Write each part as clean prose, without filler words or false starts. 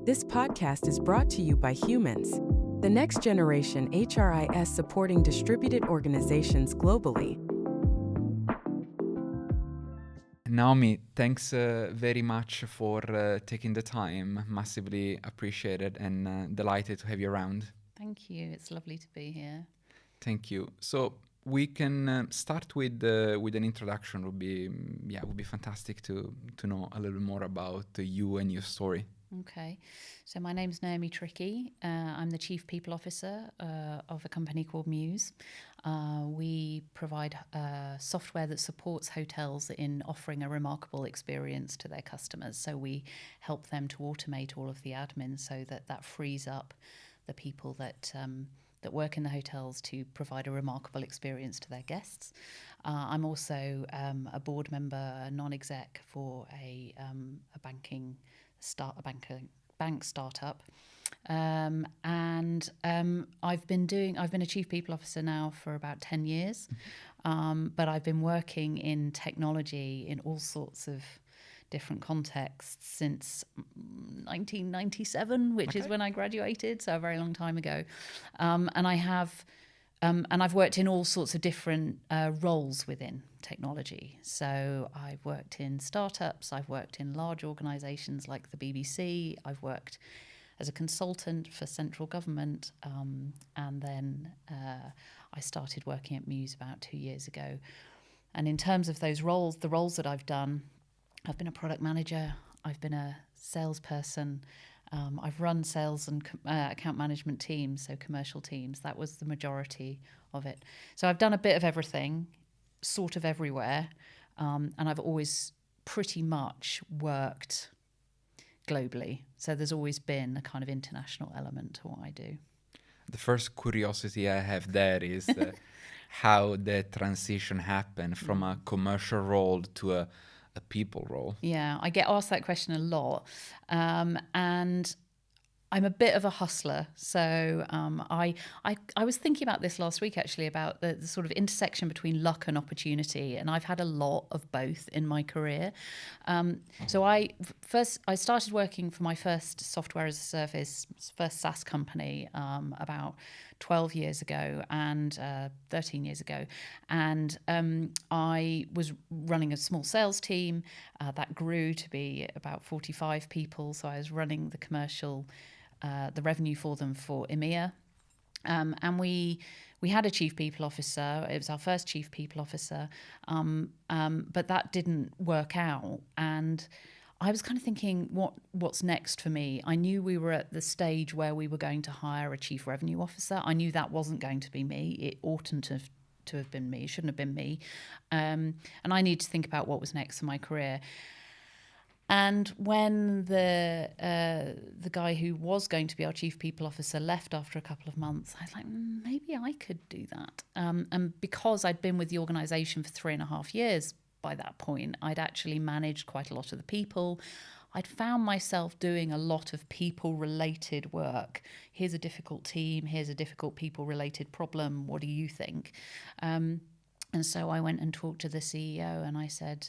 This podcast is brought to you by Humans, the next generation HRIS supporting distributed organizations globally. Naomi, thanks very much for taking the time. Massively appreciated and delighted to have you around. Thank you. It's lovely to be here. Thank you. So we can start with an introduction. Would be fantastic to know a little more about you and your story. Okay. So my name's Naomi Trickey. I'm the Chief People Officer of a company called Muse. We provide software that supports hotels in offering a remarkable experience to their customers. So we help them to automate all of the admin so that frees up the people that work in the hotels to provide a remarkable experience to their guests. I'm also a board member, a non-exec for a bank startup, and I've been a chief people officer now for about 10 years, but I've been working in technology in all sorts of different contexts since 1997, which is when I graduated, so a very long time ago, and I've worked in all sorts of different roles within technology. So I've worked in startups, I've worked in large organisations like the BBC, I've worked as a consultant for central government, and then I started working at Muse about 2 years ago. And in terms of those roles, the roles that I've done, I've been a product manager, I've been a salesperson, I've run sales and account management teams, so commercial teams. That was the majority of it. So I've done a bit of everything, sort of everywhere, and I've always pretty much worked globally. So there's always been a kind of international element to what I do. The first curiosity I have there is how the transition happened from a commercial role to a people role. Yeah, I get asked that question a lot, and I'm a bit of a hustler. So I was thinking about this last week, actually, about the sort of intersection between luck and opportunity, and I've had a lot of both in my career. So I started working for my first software as a service, first SaaS company, about 12 years ago and 13 years ago. And I was running a small sales team that grew to be about 45 people. So I was running the commercial, the revenue for them for EMEA. And we had a chief people officer. It was our first chief people officer. But that didn't work out. And I was kind of thinking, what's next for me? I knew we were at the stage where we were going to hire a chief revenue officer. I knew that wasn't going to be me. It oughtn't to have been me. It shouldn't have been me. And I needed to think about what was next for my career. And when the guy who was going to be our chief people officer left after a couple of months, I was like, maybe I could do that. And because I'd been with the organisation for 3.5 years by that point, I'd actually managed quite a lot of the people. I'd found myself doing a lot of people-related work. Here's a difficult team. Here's a difficult people-related problem. What do you think? And so I went and talked to the CEO and I said,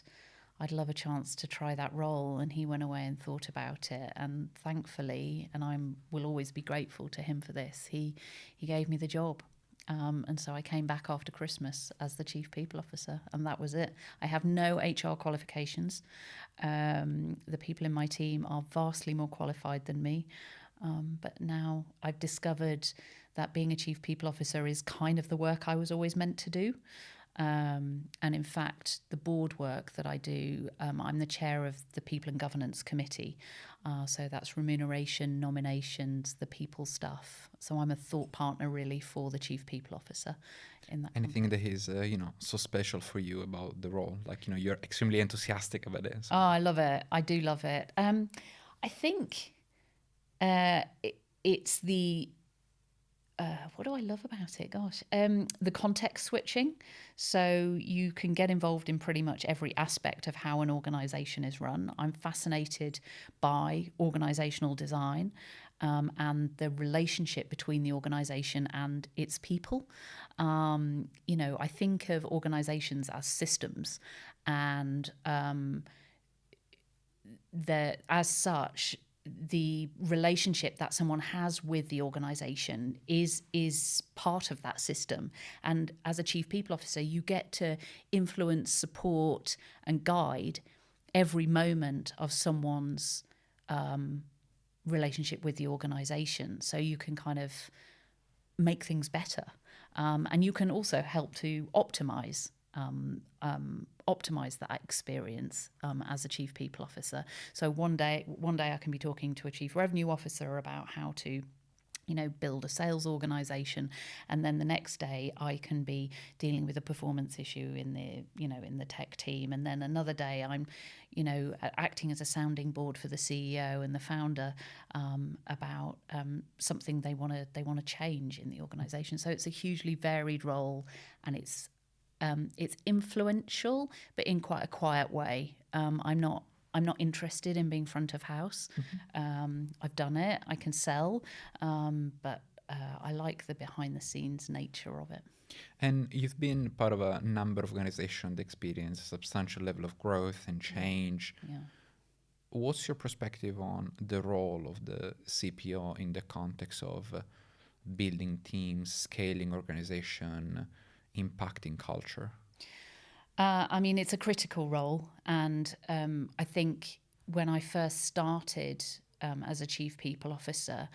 I'd love a chance to try that role. And he went away and thought about it. And thankfully, and I will always be grateful to him for this, he gave me the job. And so I came back after Christmas as the chief people officer, and that was it. I have no HR qualifications. The people in my team are vastly more qualified than me. But now I've discovered that being a chief people officer is kind of the work I was always meant to do. And in fact, the board work that I do, I'm the chair of the People and Governance Committee. So that's remuneration, nominations, the people stuff. So I'm a thought partner really for the chief people officer in that. Anything that is, so special for you about the role? Like, you're extremely enthusiastic about it. So. Oh, I love it. I do love it. I think it's the... what do I love about it? Gosh, the context switching. So you can get involved in pretty much every aspect of how an organisation is run. I'm fascinated by organisational design and the relationship between the organisation and its people. I think of organisations as systems, and as such, the relationship that someone has with the organization is part of that system. And as a chief people officer, you get to influence, support, and guide every moment of someone's relationship with the organization. So you can kind of make things better. And you can also help to optimize that experience as a chief people officer. So one day I can be talking to a chief revenue officer about how to, build a sales organization, and then the next day I can be dealing with a performance issue in the tech team, and then another day I'm, acting as a sounding board for the CEO and the founder about something they want to change in the organization. So it's a hugely varied role, and it's influential, but in quite a quiet way. I'm not interested in being front of house. I've done it. I can sell, but I like the behind the scenes nature of it. And you've been part of a number of organizations that experience a substantial level of growth and change. Yeah. What's your perspective on the role of the CPO in the context of building teams, scaling organization, impacting culture? It's a critical role. And I think when I first started as a chief people officer,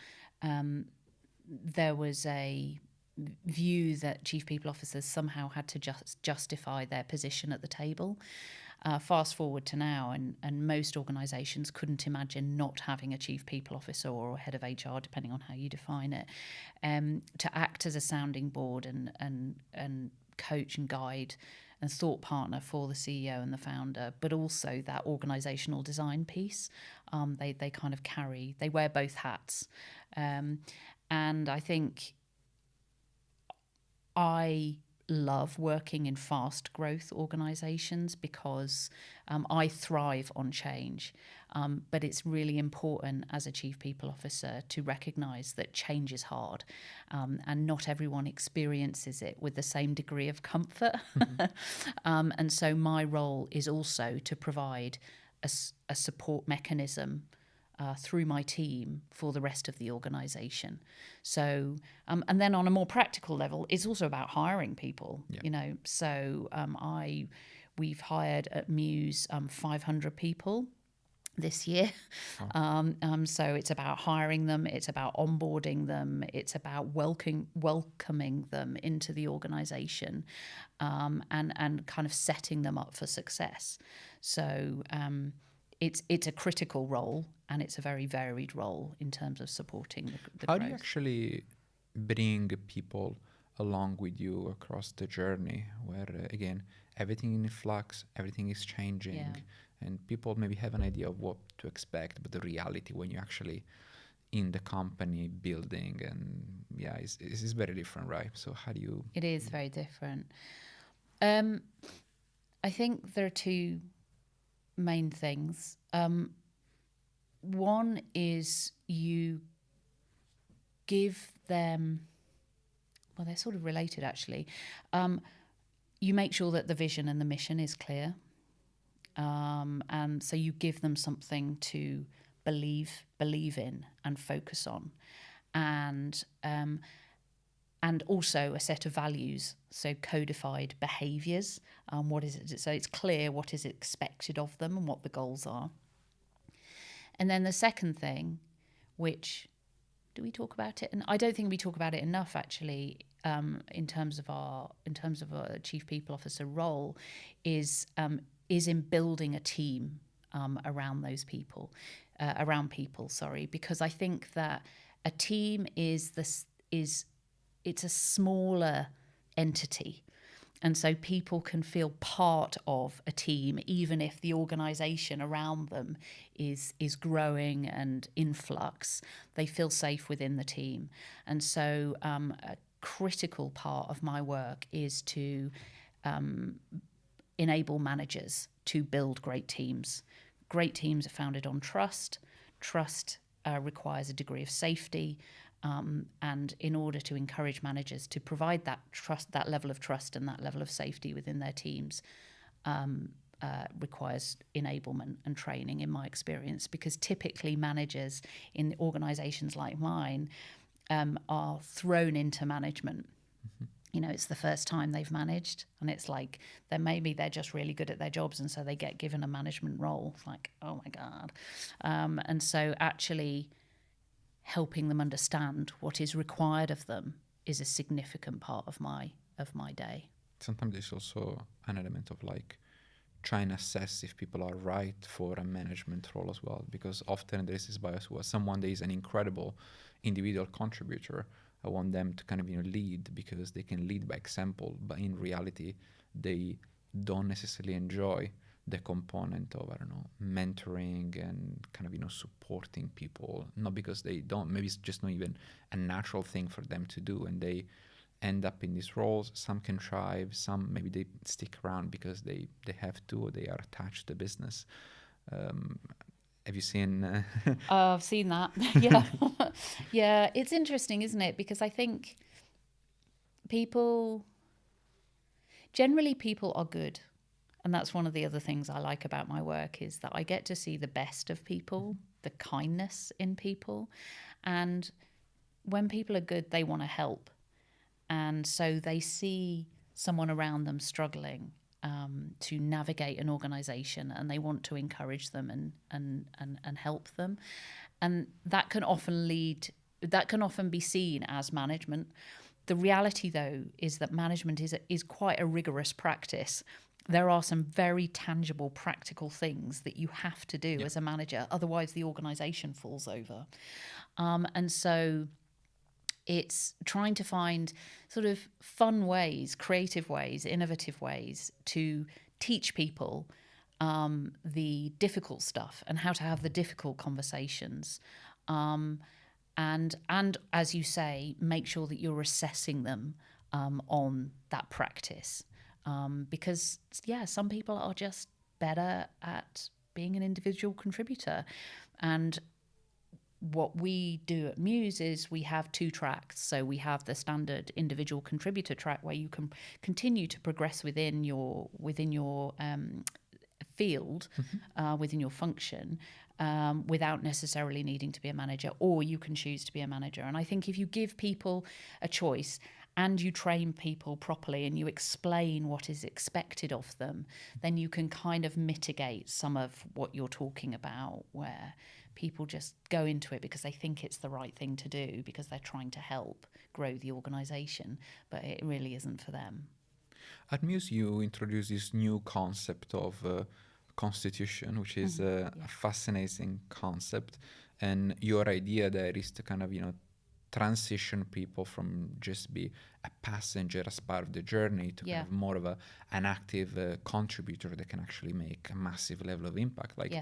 there was a view that chief people officers somehow had to justify their position at the table. Fast forward to now, and most organisations couldn't imagine not having a chief people officer or a head of HR, depending on how you define it, to act as a sounding board and coach and guide and thought partner for the CEO and the founder, but also that organisational design piece. They kind of they wear both hats. And I think I love working in fast growth organisations because I thrive on change. But it's really important as a chief people officer to recognise that change is hard, and not everyone experiences it with the same degree of comfort. And so my role is also to provide a support mechanism through my team for the rest of the organisation. So, and then on a more practical level, it's also about hiring people. Yeah. So we've hired at Muse 500 people this year. So it's about hiring them, it's about onboarding them, it's about welcoming them into the organisation, and kind of setting them up for success. So it's a critical role, and it's a very varied role in terms of supporting the How growth. do you actually bring people along with you across the journey where, again, everything in flux, everything is changing, and people maybe have an idea of what to expect, but the reality when you're actually in the company building, and it's very different, right? So how do you... It is very different. I think there are two main things. One is you give them, well, they're sort of related actually. You make sure that the vision and the mission is clear. And so you give them something to believe in and focus on. And also a set of values, so codified behaviours. What is it? So it's clear what is expected of them and what the goals are. And then the second thing, which, do we talk about it? And I don't think we talk about it enough, actually, in terms of our chief people officer role, is in building a team around those people, because I think that a team it's a smaller entity. And so people can feel part of a team, even if the organisation around them is growing and in flux. They feel safe within the team. And so a critical part of my work is to enable managers to build great teams. Great teams are founded on trust. Trust requires a degree of safety. And in order to encourage managers to provide that trust, that level of trust and that level of safety within their teams, requires enablement and training, in my experience, because typically managers in organisations like mine are thrown into management. You know, it's the first time they've managed, and it's like they're just really good at their jobs, and so they get given a management role. It's like, oh my God. And so actually helping them understand what is required of them is a significant part of my day. Sometimes there's also an element of like trying to assess if people are right for a management role as well, because often there is this bias where someone that is an incredible individual contributor, I want them to kind of, you know, lead because they can lead by example, but in reality they don't necessarily enjoy the component of, I don't know, mentoring and kind of, you know, supporting people, not because they don't, maybe it's just not even a natural thing for them to do, and they end up in these roles. Some can thrive, some maybe they stick around because they have to, or they are attached to the business. Have you seen? I've seen that. Yeah. Yeah. It's interesting, isn't it? Because I think generally people are good. And that's one of the other things I like about my work, is that I get to see the best of people, the kindness in people. And when people are good, they want to help. And so they see someone around them struggling to navigate an organization, and they want to encourage them and help them. And that can often be seen as management. The reality, though, is that management is quite a rigorous practice. There are some very tangible, practical things that you have to do as a manager. Otherwise, the organization falls over. And so it's trying to find sort of fun ways, creative ways, innovative ways to teach people the difficult stuff and how to have the difficult conversations. And as you say, make sure that you're assessing them on that practice. Because, some people are just better at being an individual contributor. And what we do at Muse is we have 2 tracks. So we have the standard individual contributor track, where you can continue to progress within your field, within your function, without necessarily needing to be a manager, or you can choose to be a manager. And I think if you give people a choice and you train people properly and you explain what is expected of them, then you can kind of mitigate some of what you're talking about, where people just go into it because they think it's the right thing to do, because they're trying to help grow the organisation, but it really isn't for them. At Muse, you introduced this new concept of constitution, which is a fascinating concept. And your idea there is to kind of, you know, transition people from just be a passenger as part of the journey to kind of more of an active contributor that can actually make a massive level of impact. Like,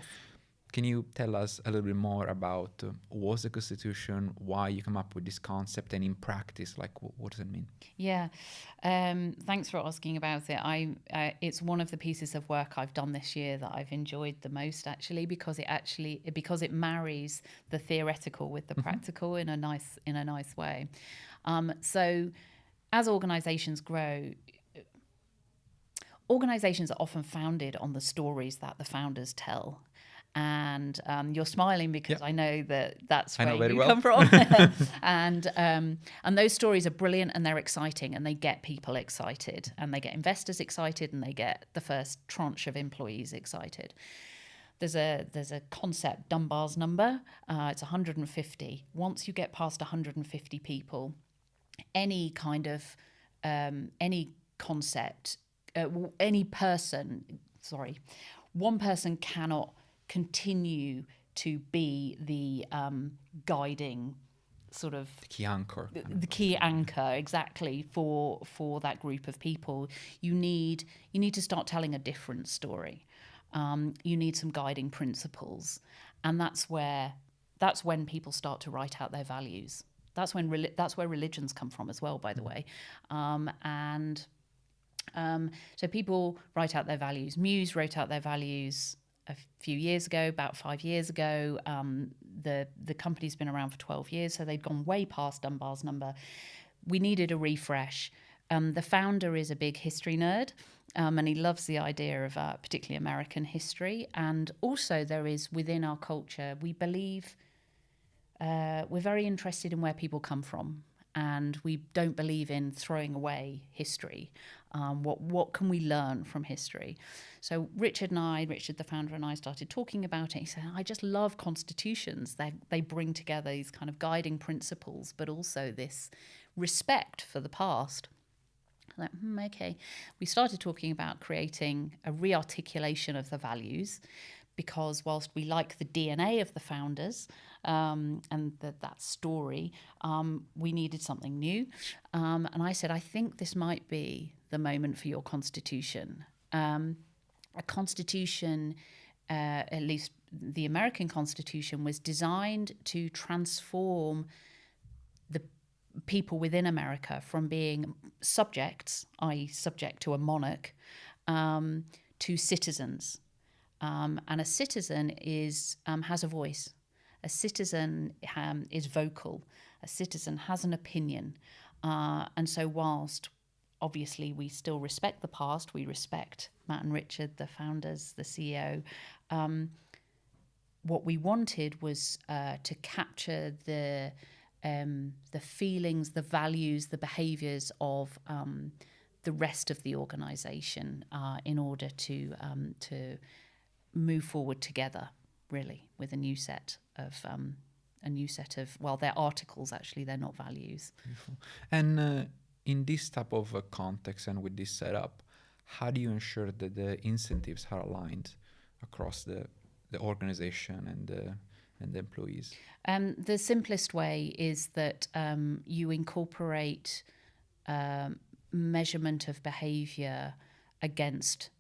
can you tell us a little bit more about what's the Constitution, why you come up with this concept, and in practice, like what does it mean? Yeah, thanks for asking about it. It's one of the pieces of work I've done this year that I've enjoyed the most, actually, because it marries the theoretical with the practical in a nice way. So, as organisations grow, organisations are often founded on the stories that the founders tell. And you're smiling because I know that's where you come from. And those stories are brilliant, and they're exciting, and they get people excited, and they get investors excited, and they get the first tranche of employees excited. There's a concept, Dunbar's number. It's 150. Once you get past 150 people, any kind of any concept, one person cannot continue to be the guiding sort of the key anchor. The key anchor, exactly, for that group of people. You need to start telling a different story. You need some guiding principles, and that's when people start to write out their values. That's where religions come from as well, by the way. So people write out their values. Muse wrote out their values a few years ago, about 5 years ago. The company's been around for 12 years, so they'd gone way past Dunbar's number. We needed a refresh. The founder is a big history nerd, and he loves the idea of particularly American history. And also there is, within our culture, we believe we're very interested in where people come from. And we don't believe in throwing away history. What can we learn from history? So Richard, the founder, and I started talking about it. He said, I just love constitutions. They bring together these kind of guiding principles, but also this respect for the past. I'm like, okay. We started talking about creating a re-articulation of the values, because whilst we like the DNA of the founders and that story, we needed something new. And I said, I think this might be the moment for your constitution. A constitution, at least the American Constitution, was designed to transform the people within America from being subjects, i.e. subject to a monarch, to citizens. And a citizen has a voice. A citizen is vocal. A citizen has an opinion. And so whilst obviously we still respect the past, we respect Matt and Richard, the founders, the CEO, what we wanted was to capture the feelings, the values, the behaviours of the rest of the organisation in order to move forward together, really, with a new set of well, they're articles actually, they're not values. Beautiful. And in this type of context and with this setup, how do you ensure that the incentives are aligned across the organization and the employees? The simplest way is that you incorporate measurement of behaviour against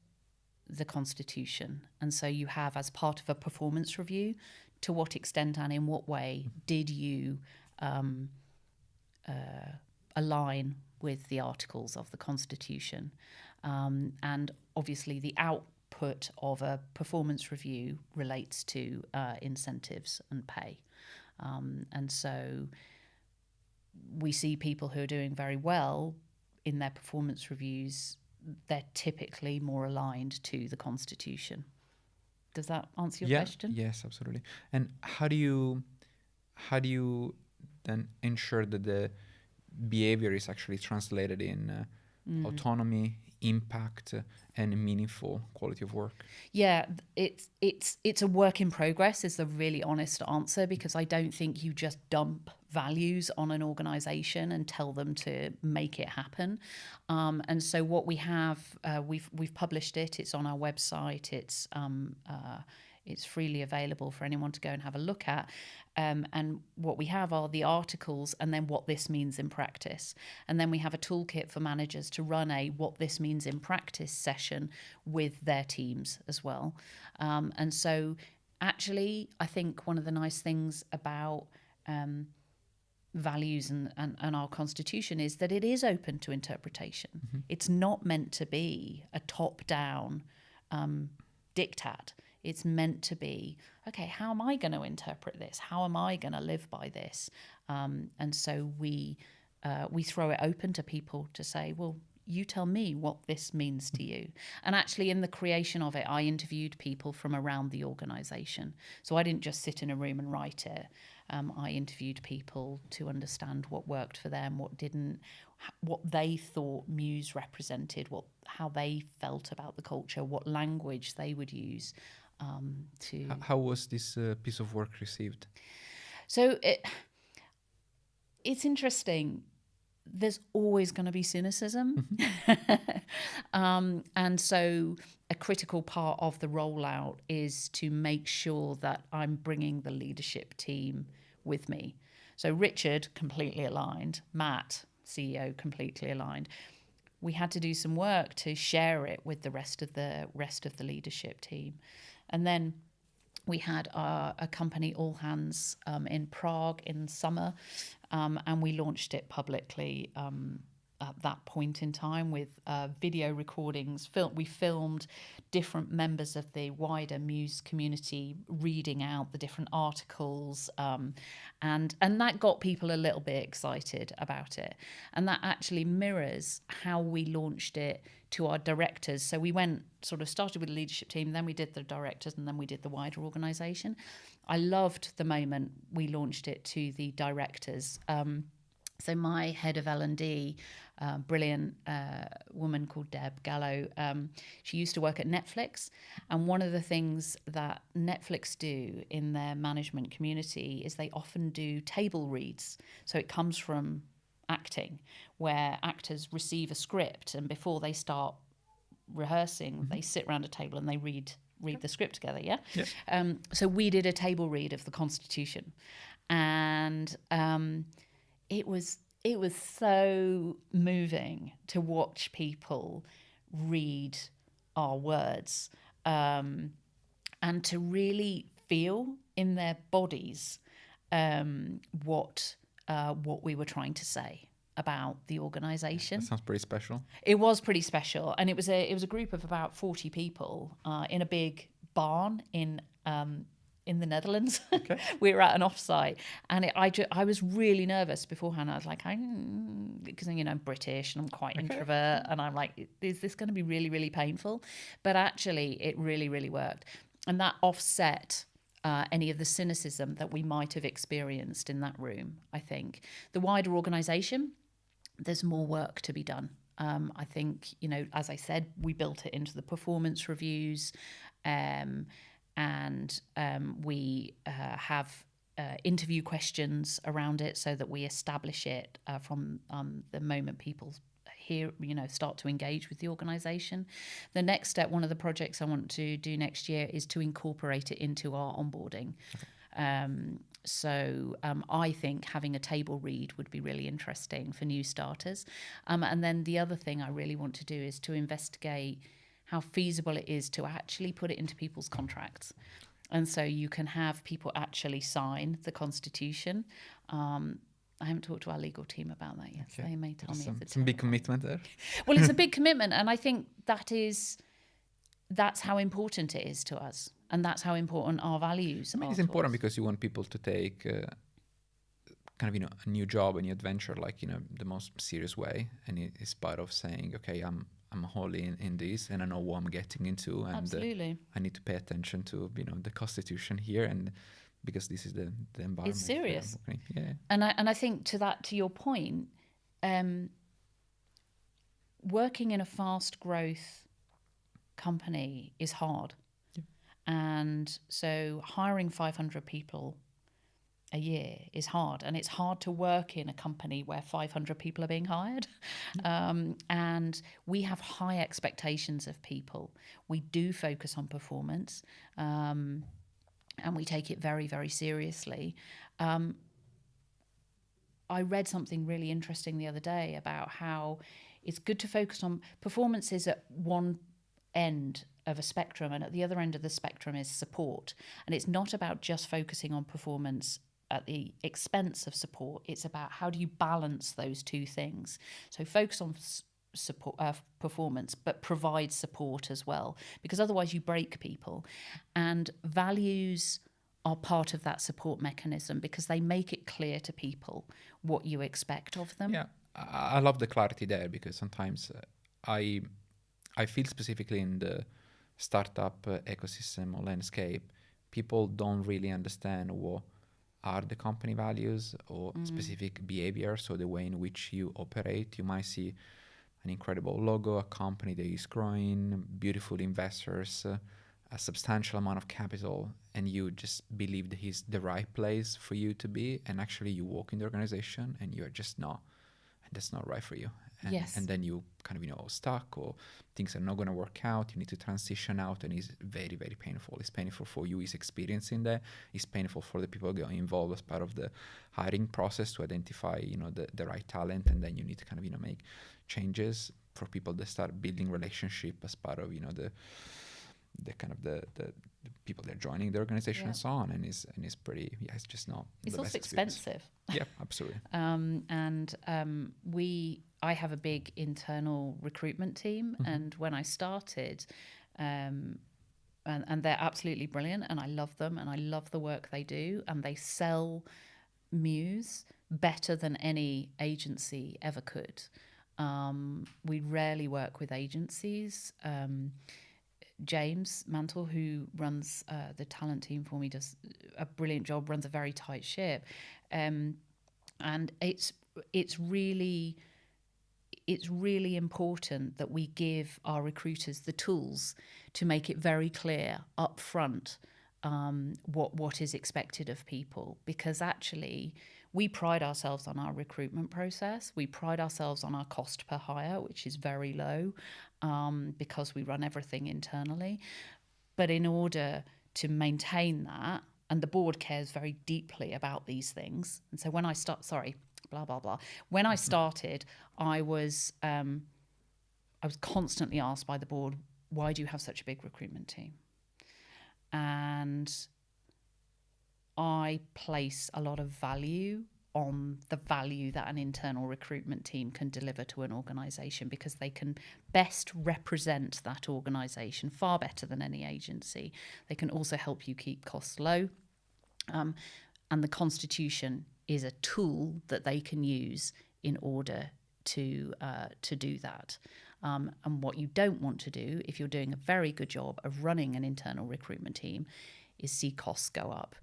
the Constitution. And so you have, as part of a performance review, to what extent and in what way did you align with the articles of the Constitution. And obviously the output of a performance review relates to incentives and pay. And so we see people who are doing very well in their performance reviews, they're typically more aligned to the Constitution. Does that answer your question? Yes, absolutely. And how do you then ensure that the behavior is actually translated in autonomy, impact, and meaningful quality of work? Yeah, it's a work in progress is the really honest answer, because I don't think you just dump values on an organization and tell them to make it happen. And so what we have, we've published it. It's on our website. It's freely available for anyone to go and have a look at. And what we have are the articles and then what this means in practice. And then we have a toolkit for managers to run a what this means in practice session with their teams as well. And so actually, I think one of the nice things about values and our Constitution is that it is open to interpretation. Mm-hmm. It's not meant to be a top-down diktat. It's meant to be, okay, how am I going to interpret this? How am I going to live by this? And so we throw it open to people to say, well, you tell me what this means to you. And actually in the creation of it, I interviewed people from around the organisation. So I didn't just sit in a room and write it. I interviewed people to understand what worked for them, what didn't, what they thought Muse represented, how they felt about the culture, what language they would use. How was this piece of work received? So it's interesting. There's always going to be cynicism. And so a critical part of the rollout is to make sure that I'm bringing the leadership team with me. So Richard, completely aligned. Matt, CEO, completely aligned. We had to do some work to share it with the rest of the leadership team. And then we had a company, All Hands, in Prague in summer, and we launched it publicly at that point in time with video recordings. We filmed different members of the wider Muse community reading out the different articles, and that got people a little bit excited about it. And that actually mirrors how we launched it to our directors. So we started with the leadership team, then we did the directors, and then we did the wider organisation. I loved the moment we launched it to the directors. So my head of L&D, brilliant woman called Deb Gallo, she used to work at Netflix. And one of the things that Netflix do in their management community is they often do table reads. So it comes from acting, where actors receive a script, and before they start rehearsing, they sit around a table and they read the script together. So we did a table read of the Constitution, and it was so moving to watch people read our words, and to really feel in their bodies what we were trying to say about the organisation. That sounds pretty special. It was pretty special, and it was a group of about 40 people in a big barn in the Netherlands. Okay. We were at an offsite, and I was really nervous beforehand. I was like, because I'm British and I'm quite introvert, and I'm like, is this going to be really, really painful? But actually, it really, really worked, and that offset any of the cynicism that we might have experienced in that room. I think the wider organisation, there's more work to be done. I think, as I said, we built it into the performance reviews, and we have interview questions around it so that we establish it from the moment people start to engage with the organisation. The next step, one of the projects I want to do next year, is to incorporate it into our onboarding. So I think having a table read would be really interesting for new starters. And then the other thing I really want to do is to investigate how feasible it is to actually put it into people's contracts. And so you can have people actually sign the Constitution. I haven't talked to our legal team about that yet. So they may tell me if it's some big commitment there. Well, it's a big commitment, and I think that's how important it is to us, and that's how important our values are. It's important because you want people to take kind of a new job, a new adventure, like the most serious way, and it's part of saying, okay, I'm wholly in this, and I know what I'm getting into, and absolutely, I need to pay attention to the Constitution here, and because this is the environment. It's serious. Yeah. And I think to your point, working in a fast growth company is hard. Yeah. And so hiring 500 people a year is hard, and it's hard to work in a company where 500 people are being hired. And we have high expectations of people. We do focus on performance, and we take it very, very seriously. I read something really interesting the other day about how it's good to focus on performances at one end of a spectrum, and at the other end of the spectrum is support. And it's not about just focusing on performance at the expense of support. It's about how do you balance those two things. So focus on support, performance, but provide support as well, because otherwise you break people. And values are part of that support mechanism because they make it clear to people what you expect of them. Yeah, I love the clarity there, because sometimes I feel specifically in the startup ecosystem or landscape, people don't really understand what are the company values or specific behaviors, or the way in which you operate. You might see an incredible logo, a company that is growing, beautiful investors, a substantial amount of capital, and you just believe that he's the right place for you to be, and actually you walk in the organization and you're just not, and that's not right for you. And, yes. And then you kind of, stuck, or things are not going to work out. You need to transition out, and it's very, very painful. It's painful for you, it's experiencing that. It's painful for the people getting involved as part of the hiring process to identify, the right talent, and then you need to kind of, make changes for people that start building relationship as part of, the kind of the people that are joining the organization and so on, and it's pretty, it's just not. It's the also best experience. expensive. Yeah, absolutely. And we I have a big internal recruitment team, and when I started, and they're absolutely brilliant, and I love them, and I love the work they do, and they sell Muse better than any agency ever could. We rarely work with agencies. James Mantle, who runs the talent team for me, does a brilliant job, runs a very tight ship. And it's really important that we give our recruiters the tools to make it very clear up front what is expected of people, because actually we pride ourselves on our recruitment process. We pride ourselves on our cost per hire, which is very low, because we run everything internally. But in order to maintain that, and the board cares very deeply about these things. And so when I When I started, I was constantly asked by the board, why do you have such a big recruitment team? And I place a lot of value on the value that an internal recruitment team can deliver to an organisation, because they can best represent that organisation far better than any agency. They can also help you keep costs low. And the Constitution is a tool that they can use in order to do that. And what you don't want to do, if you're doing a very good job of running an internal recruitment team, is see costs go up,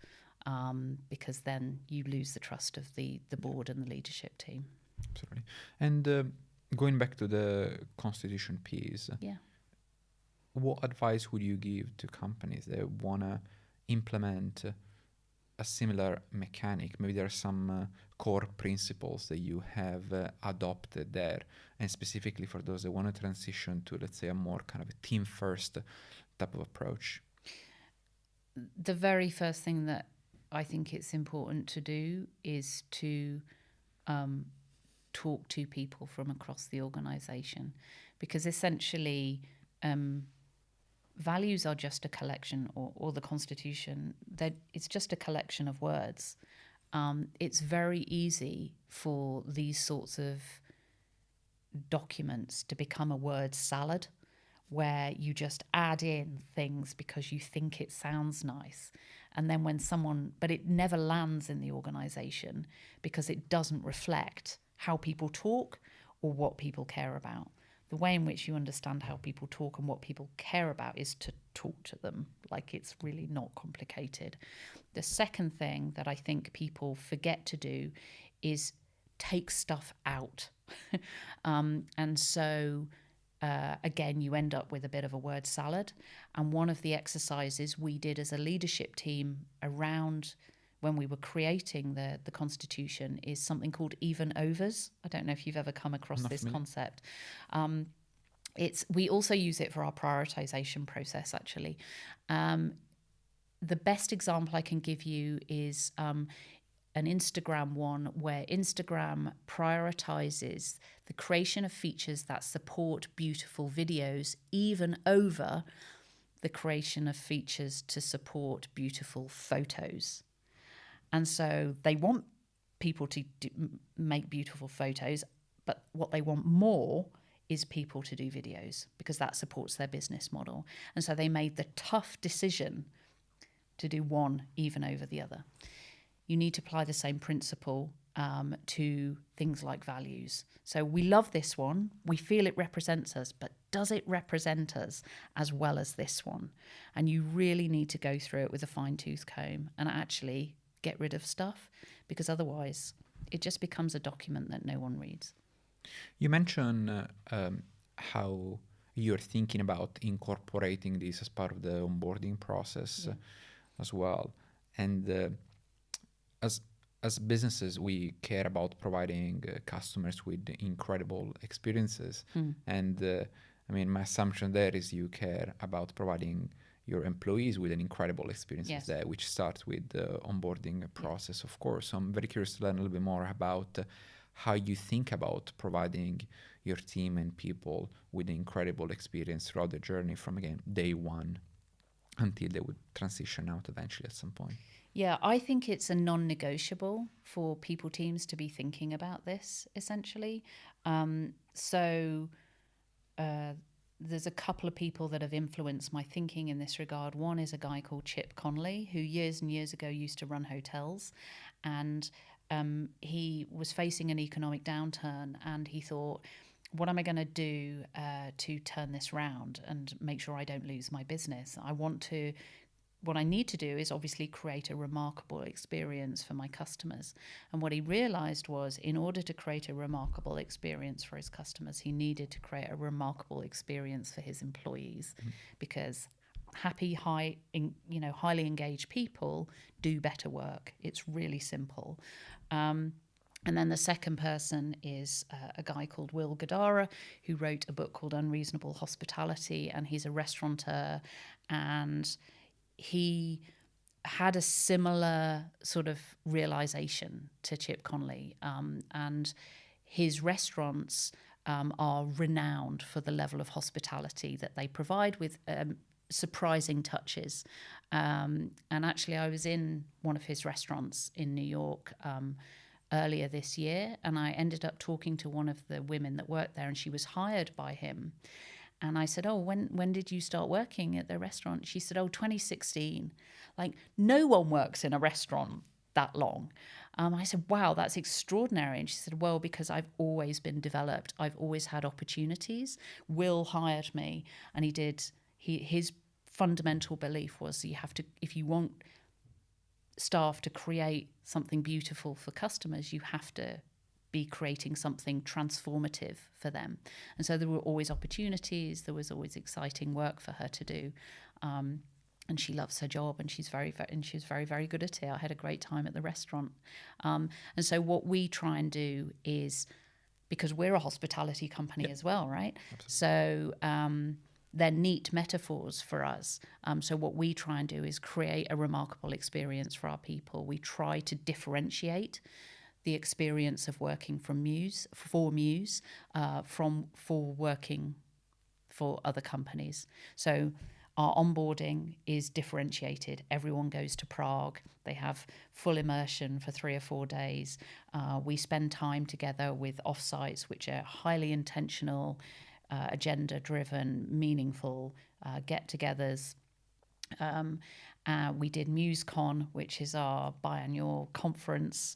because then you lose the trust of the board and the leadership team. Absolutely. And going back to the Constitution piece, what advice would you give to companies that want to implement a similar mechanic? Maybe there are some core principles that you have adopted there, and specifically for those that want to transition to, let's say, a more kind of a team first type of approach. The very first thing that I think it's important to do is to talk to people from across the organisation, because essentially values are just a collection, or the Constitution, that it's just a collection of words. It's very easy for these sorts of documents to become a word salad, where you just add in things because you think it sounds nice. And then but it never lands in the organisation, because it doesn't reflect how people talk or what people care about. The way in which you understand how people talk and what people care about is to talk to them. Like, it's really not complicated. The second thing that I think people forget to do is take stuff out. And so, again, you end up with a bit of a word salad. And one of the exercises we did as a leadership team around when we were creating the Constitution is something called even overs. I don't know if you've ever come across this concept. We also use it for our prioritization process, actually. The best example I can give you is an Instagram one, where Instagram prioritizes the creation of features that support beautiful videos even over the creation of features to support beautiful photos. And so they want people to make beautiful photos, but what they want more is people to do videos, because that supports their business model. And so they made the tough decision to do one even over the other. You need to apply the same principle to things like values. So we love this one. We feel it represents us, but does it represent us as well as this one? And you really need to go through it with a fine-tooth comb and actually get rid of stuff, because otherwise it just becomes a document that no one reads. You mentioned how you're thinking about incorporating this as part of the onboarding process as well. And as businesses, we care about providing customers with incredible experiences. And I mean, my assumption there is you care about providing your employees with an incredible experience there, which starts with the onboarding process, of course. So I'm very curious to learn a little bit more about how you think about providing your team and people with an incredible experience throughout the journey from, again, day one until they would transition out eventually at some point. Yeah, I think it's a non-negotiable for people teams to be thinking about this, essentially. So there's a couple of people that have influenced my thinking in this regard. One is a guy called Chip Conley, who years and years ago used to run hotels, and he was facing an economic downturn, and he thought, what am I going to do to turn this round and make sure I don't lose my business? What I need to do is obviously create a remarkable experience for my customers. And what he realized was, in order to create a remarkable experience for his customers, he needed to create a remarkable experience for his employees, because happy, highly engaged people do better work. It's really simple. And then the second person is a guy called Will Gadara, who wrote a book called Unreasonable Hospitality, and he's a restaurateur, and he had a similar sort of realization to Chip Conley, and his restaurants are renowned for the level of hospitality that they provide, with surprising touches. And actually, I was in one of his restaurants in New York earlier this year, and I ended up talking to one of the women that worked there, and she was hired by him. And I said, oh, when did you start working at the restaurant? She said, oh, 2016. Like, no one works in a restaurant that long. I said, wow, that's extraordinary. And she said, well, because I've always been developed. I've always had opportunities. Will hired me, and his fundamental belief was, you have to, if you want staff to create something beautiful for customers, you have to be creating something transformative for them. And so there were always opportunities, there was always exciting work for her to do. And she loves her job, and she's very, very good at it. I had a great time at the restaurant. And so what we try and do is, because we're a hospitality company as well, right? Absolutely. So they're neat metaphors for us. So what we try and do is create a remarkable experience for our people. We try to differentiate the experience of working for Muse for working for other companies. So our onboarding is differentiated. Everyone goes to Prague. They have full immersion for 3 or 4 days. We spend time together with offsites, which are highly intentional, agenda-driven, meaningful get-togethers. We did MuseCon, which is our biannual conference,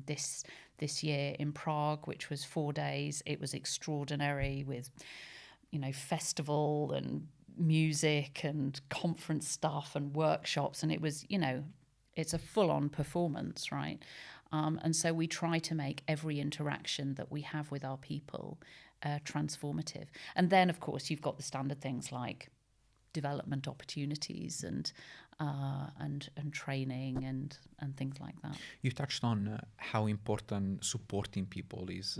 this year in Prague, which was 4 days. It was extraordinary, with, festival and music and conference stuff and workshops, and it was, it's a full-on performance, right? And so we try to make every interaction that we have with our people transformative. And then, of course, you've got the standard things like development opportunities and training and things like that. You touched on how important supporting people is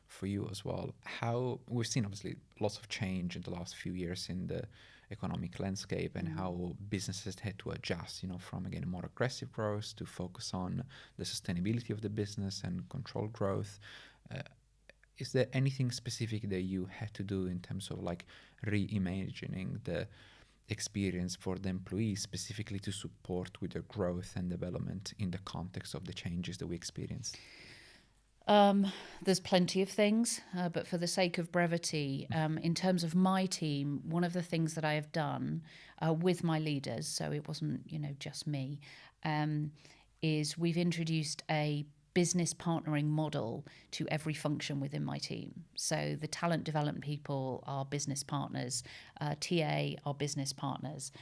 for you as well. How we've seen obviously lots of change in the last few years in the economic landscape, and how businesses had to adjust, from again more aggressive growth to focus on the sustainability of the business and control growth. Is there anything specific that you had to do in terms of like reimagining the experience for the employees, specifically to support with their growth and development in the context of the changes that we experience? There's plenty of things, but for the sake of brevity, in terms of my team, one of the things that I have done with my leaders, so it wasn't, just me, is we've introduced a business partnering model to every function within my team. So the talent development people are business partners, TA are business partners.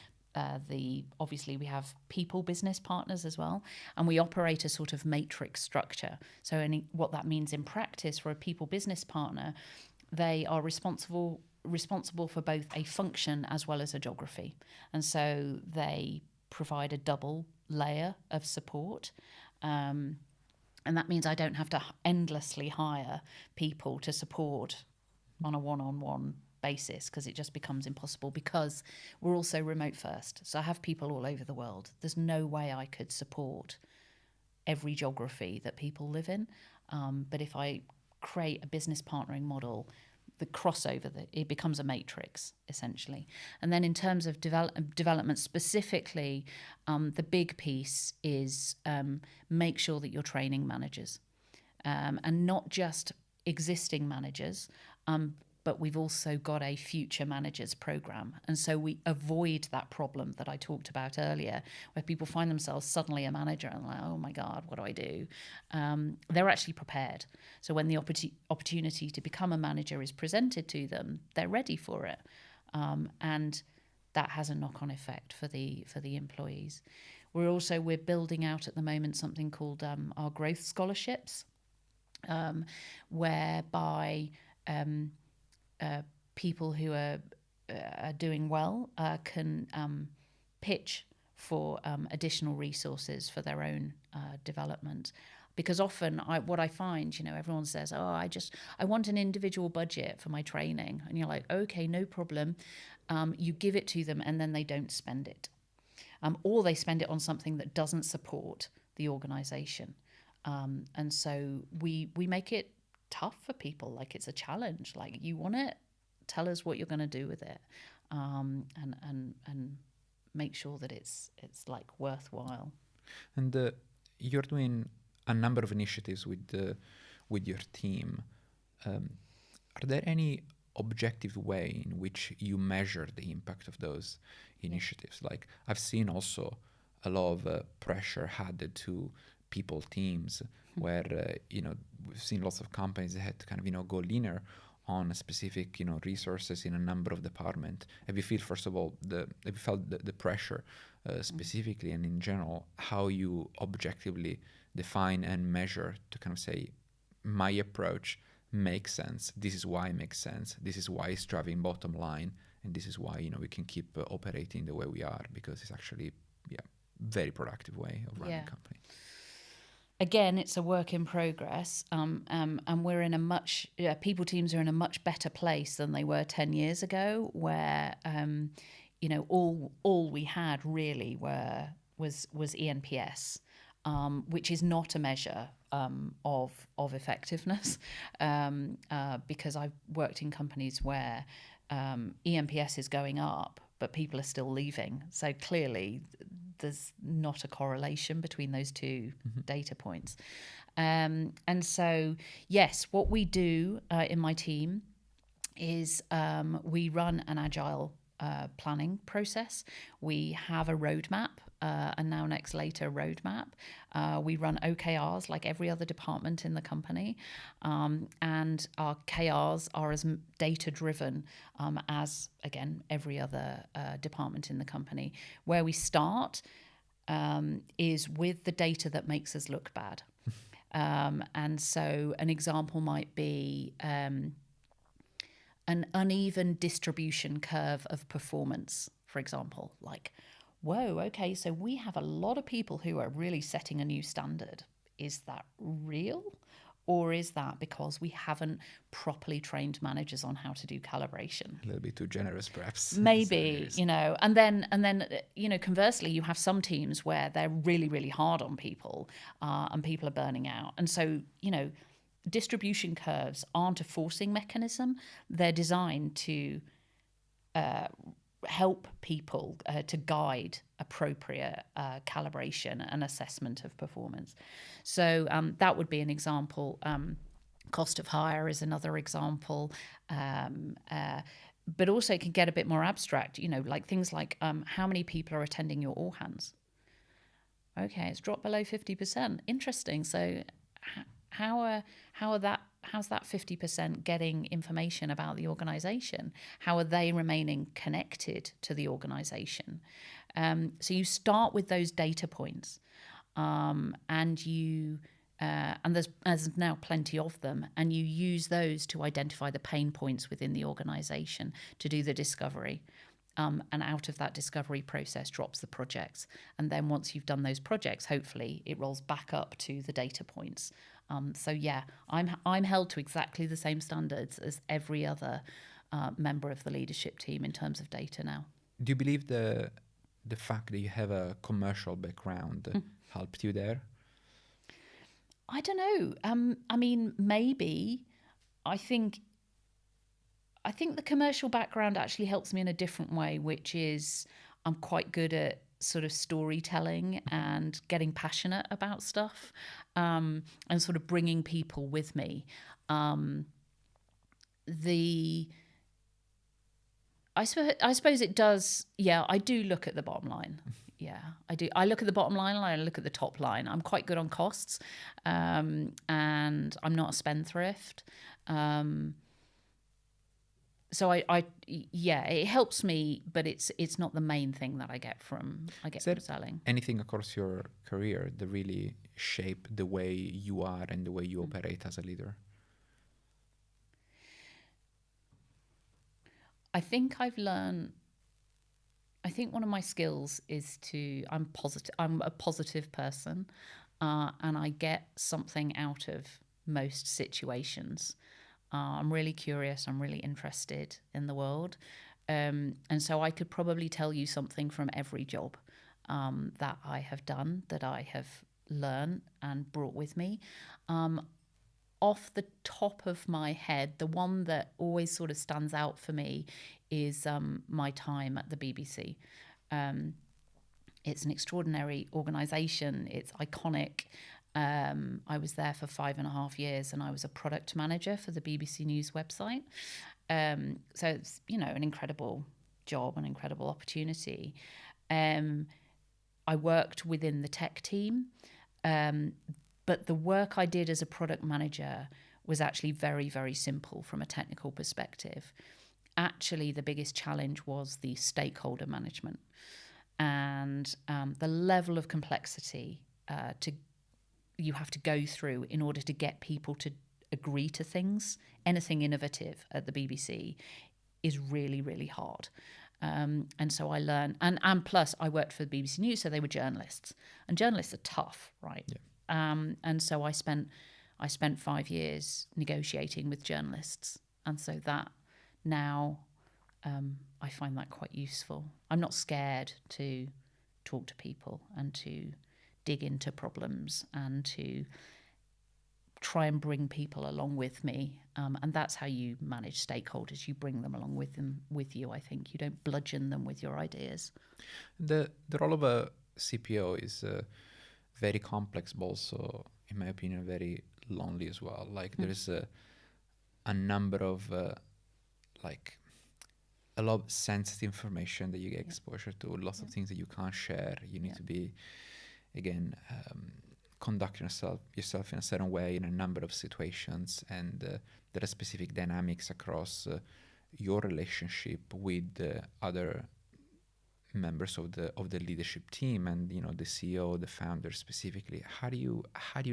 Obviously we have people business partners as well, and we operate a sort of matrix structure. So what that means in practice for a people business partner, they are responsible for both a function as well as a geography, and so they provide a double layer of support. And that means I don't have to endlessly hire people to support on a one-on-one basis, because it just becomes impossible, because we're also remote first. So I have people all over the world. There's no way I could support every geography that people live in. But if I create a business partnering model, the crossover, that it becomes a matrix essentially. And then in terms of development specifically, the big piece is make sure that you're training managers, and not just existing managers, but we've also got a future managers program. And so we avoid that problem that I talked about earlier, where people find themselves suddenly a manager and like, oh my God, what do I do? They're actually prepared. So when the opportunity to become a manager is presented to them, they're ready for it. And that has a knock-on effect for the employees. We're building out at the moment something called our growth scholarships, whereby people who are doing well can pitch for additional resources for their own development. Because often what I find, everyone says, oh, I want an individual budget for my training. And you're like, okay, no problem. You give it to them and then they don't spend it. Or they spend it on something that doesn't support the organization. And so we make it tough for people, like it's a challenge, like you want it, tell us what you're going to do with it, and make sure that it's like worthwhile. And you're doing a number of initiatives with your team. Are there any objective way in which you measure the impact of those initiatives? Like I've seen also a lot of pressure added to people teams, where we've seen lots of companies that had to kind of go linear on a specific resources in a number of departments. Have you felt the pressure specifically and in general, how you objectively define and measure to kind of say, my approach makes sense, this is why it makes sense, this is why it's driving bottom line, and this is why we can keep operating the way we are, because it's actually very productive way of running a company? Again, it's a work in progress, and we're in people teams are in a much better place than they were 10 years ago, where all we had really was ENPS, which is not a measure of effectiveness, because I've worked in companies where ENPS is going up, but people are still leaving. So clearly there's not a correlation between those two data points. And so, yes, what we do in my team is we run an agile planning process. We have a roadmap, a now, next, later roadmap. We run OKRs like every other department in the company. And our KRs are as data driven as, again, every other department in the company. Where we start is with the data that makes us look bad. And so an example might be an uneven distribution curve of performance, for example. Like, whoa, okay, so we have a lot of people who are really setting a new standard. Is that real? Or is that because we haven't properly trained managers on how to do calibration? A little bit too generous, perhaps. Maybe, and then conversely, you have some teams where they're really, really hard on people, and people are burning out. And so, distribution curves aren't a forcing mechanism. They're designed to help people to guide appropriate calibration and assessment of performance. So that would be an example. Cost of hire is another example. But also it can get a bit more abstract, like things like how many people are attending your all hands? Okay, it's dropped below 50%. Interesting. So how's that 50% getting information about the organization? How are they remaining connected to the organization? So you start with those data points, and there's now plenty of them, and you use those to identify the pain points within the organization to do the discovery. And out of that discovery process drops the projects. And then once you've done those projects, hopefully it rolls back up to the data points. So yeah, I'm held to exactly the same standards as every other member of the leadership team in terms of data now. Do you believe the fact that you have a commercial background helped you there? I don't know. I mean, maybe. I think I think the commercial background actually helps me in a different way, which is I'm quite good at sort of storytelling and getting passionate about stuff, and sort of bringing people with me. I suppose it does. Yeah, I do look at the bottom line. Yeah, I do. I look at the bottom line and I look at the top line. I'm quite good on costs, and I'm not a spendthrift. So yeah, it helps me, but it's not the main thing that I get from selling. Anything across your career that really shape the way you are and the way you operate as a leader? I think one of my skills is I'm positive. I'm a positive person, and I get something out of most situations. I'm really curious. I'm really interested in the world. And so I could probably tell you something from every job that I have done, that I have learned and brought with me. Off the top of my head, the one that always sort of stands out for me is my time at the BBC. It's an extraordinary organisation. It's iconic. I was there for 5.5 years and I was a product manager for the BBC News website. So it's, an incredible job, an incredible opportunity. I worked within the tech team, but the work I did as a product manager was actually very, very simple from a technical perspective. Actually, the biggest challenge was the stakeholder management and the level of complexity you have to go through in order to get people to agree to things. Anything innovative at the BBC is really, really hard. And so I learned, and plus I worked for the BBC News, so they were journalists, and journalists are tough, right? Yeah. And so I spent 5 years negotiating with journalists, and so that now I find that quite useful. I'm not scared to talk to people and to dig into problems and to try and bring people along with me. And that's how you manage stakeholders. You bring them along with you, I think. You don't bludgeon them with your ideas. The role of a CPO is very complex, but also, in my opinion, very lonely as well. Like there's a number of a lot of sensitive information that you get exposure to, lots of things that you can't share. You need to be, again, conduct yourself in a certain way in a number of situations, and there are specific dynamics across your relationship with other members of the leadership team, and the CEO, the founder specifically. How do you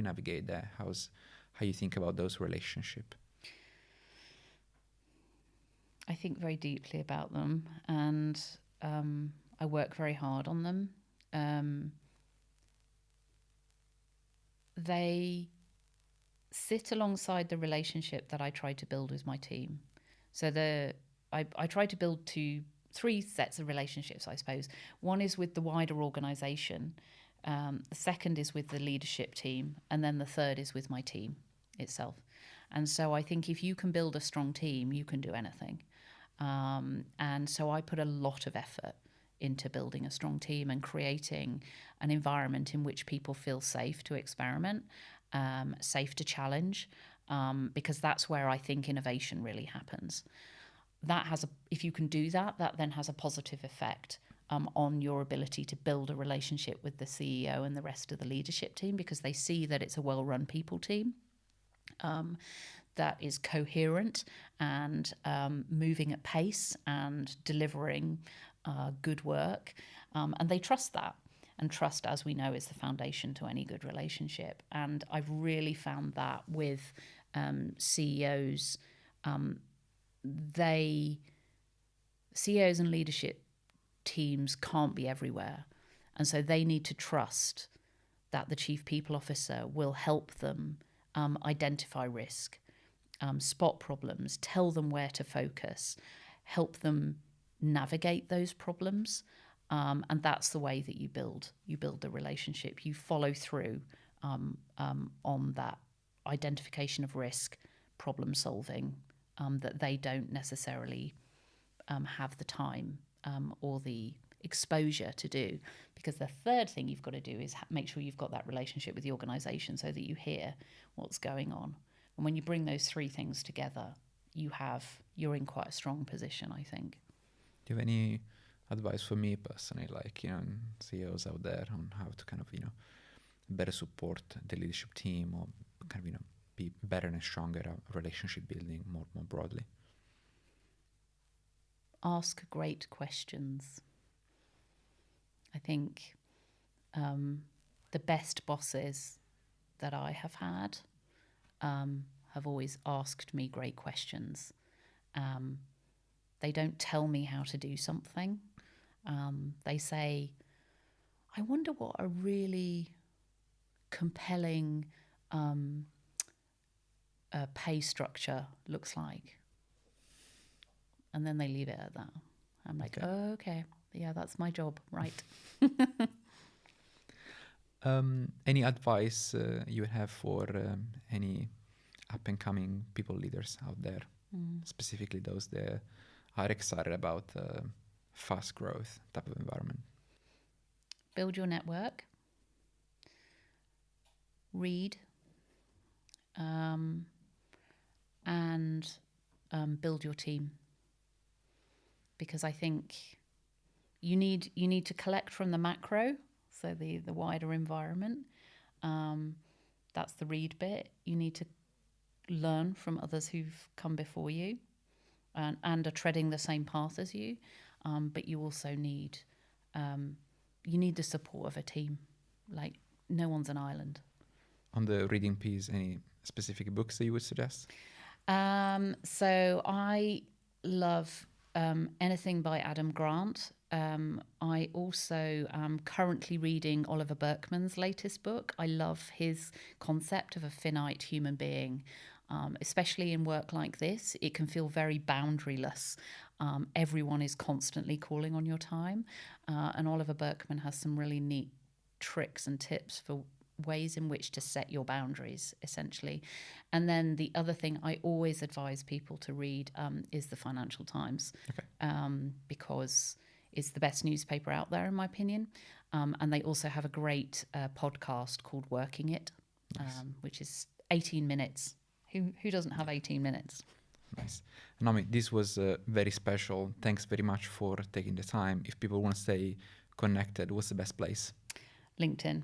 navigate that? How you think about those relationships? I think very deeply about them, and I work very hard on them. They sit alongside the relationship that I try to build with my team. So I try to build three sets of relationships, I suppose. One is with the wider organisation, the second is with the leadership team, and then the third is with my team itself. And so I think if you can build a strong team, you can do anything. And so I put a lot of effort into building a strong team and creating an environment in which people feel safe to experiment, safe to challenge, because that's where I think innovation really happens. If you can do that, that then has a positive effect on your ability to build a relationship with the CEO and the rest of the leadership team, because they see that it's a well-run people team that is coherent and moving at pace and delivering good work, and they trust that. And trust, as we know, is the foundation to any good relationship. And I've really found that with CEOs. CEOs and leadership teams can't be everywhere. And so they need to trust that the chief people officer will help them identify risk, spot problems, tell them where to focus, help them navigate those problems. And that's the way that you build the relationship. You follow through on that identification of risk, problem solving, that they don't necessarily have the time or the exposure to do. Because the third thing you've got to do is make sure you've got that relationship with the organisation so that you hear what's going on. And when you bring those three things together, you're in quite a strong position, I think. Do you have any advice for me personally, like, and CEOs out there, on how to kind of, better support the leadership team, or kind of, be better and stronger at relationship building more broadly? Ask great questions. I think the best bosses that I have had have always asked me great questions. They don't tell me how to do something. They say, I wonder what a really compelling pay structure looks like. And then they leave it at that. I'm like, Okay. oh, okay. Yeah, that's my job, right? Any advice you would have for any up-and-coming people leaders out there, specifically those that are excited about fast growth type of environment? Build your network. Read. And build your team. Because I think you need to collect from the macro, so the wider environment. That's the read bit. You need to learn from others who've come before you and are treading the same path as you. But you also need the support of a team. Like, no one's an island. On the reading piece, any specific books that you would suggest? So I love anything by Adam Grant. I also am currently reading Oliver Burkeman's latest book. I love his concept of a finite human being, especially in work like this. It can feel very boundaryless. Everyone is constantly calling on your time. And Oliver Burkeman has some really neat tricks and tips for ways in which to set your boundaries, essentially. And then the other thing I always advise people to read is the Financial Times, because it's the best newspaper out there, in my opinion. And they also have a great podcast called Working It, which is 18 minutes. Who doesn't have 18 minutes? Nice. Naomi, this was very special. Thanks very much for taking the time. If people want to stay connected, what's the best place? LinkedIn.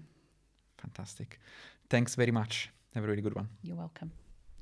Fantastic. Thanks very much. Have a really good one. You're welcome.